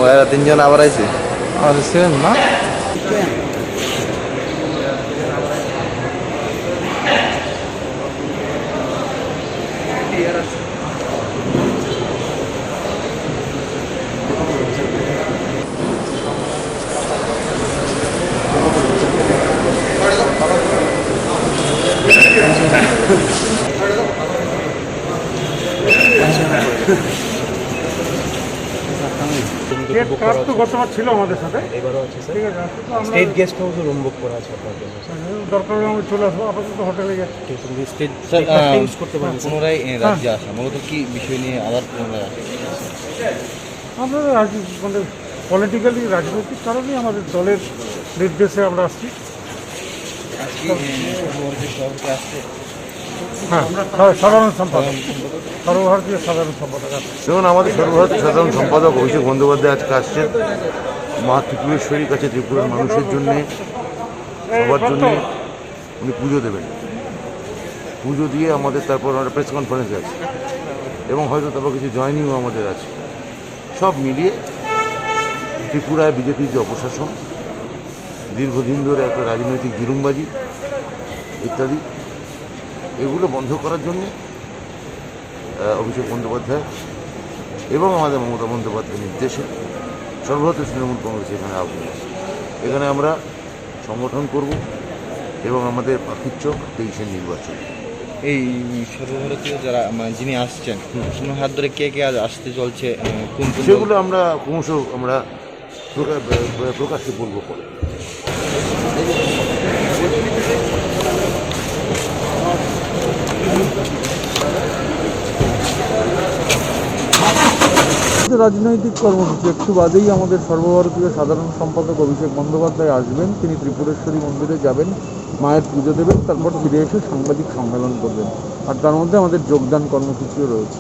ওরা তিনজন আবার আইছে। আর সেম না গতবার ছিল আমাদের সাথে, এবারও আছে স্যার। ঠিক আছে। স্টেট গেস্ট হাউসে রুম বুক করা আছে আপনার জন্য স্যার। দরকার হলে আমি চলে আসবো, আপাতত হোটেলে যাচ্ছি। স্টেট স্যার, চেঞ্জ করতে পারেন স্যার। পুনরায় রাজ্যে আসা মূলত কি বিষয় নিয়ে আবার পুনরায় আসা? আমরা মানে পলিটিক্যালি রাজনৈতিক কারণেই আমাদের দলের নির্দেশে আমরা আসছি। আজকে সর্বভারতীয় সভাপতি আসছে। হ্যাঁ, সাধারণ সম্পাদক, সর্বভারতীয় সাধারণ সম্পাদক আছে। দেখুন, আমাদের সর্বভারতীয় সাধারণ সম্পাদক অভিষেক বন্দ্যোপাধ্যায় আজকে আসছেন মা ত্রিপুরেশ্বরীর কাছে ত্রিপুরার মানুষের জন্যে, সবার জন্যে উনি পুজো দেবেন। পুজো দিয়ে আমাদের তারপর একটা প্রেস কনফারেন্স আছে এবং হয়তো তারপর কিছু জয়েনিংও আমাদের আছে। সব মিলিয়ে ত্রিপুরায় বিজেপির যে অপশাসন, দীর্ঘদিন ধরে একটা রাজনৈতিক জুলুমবাজি ইত্যাদি, এগুলো বন্ধ করার জন্যে অভিষেক বন্দ্যোপাধ্যায় এবং আমাদের মমতা বন্দ্যোপাধ্যায়ের নির্দেশে সর্বভারতীয় তৃণমূল কংগ্রেস এখানে আগ্রহী। এখানে আমরা সংগঠন করব এবং আমাদের পাখির চোখ 23-এর নির্বাচন। এই সর্বভারতীয় যারা যিনি আসছেন ওনার হাত ধরে কে কে আজ আসতে চলছে, কোন কোন সেগুলো আমরা ক্রমশ আমরা প্রকাশ্যে বলবো পরে। রাজনৈতিক কর্মসূচি একটু বাদেই আমাদের সর্বভারতীয় সাধারণ সম্পাদক অভিষেক বন্দ্যোপাধ্যায় আসবেন। তিনি ত্রিপুরেশ্বরী মন্দিরে যাবেন, মায়ের পুজো দেবেন, তারপর ফিরে এসে সাংবাদিক সম্মেলন করবেন। আর তার মধ্যে আমাদের যোগদান কর্মসূচিও রয়েছে।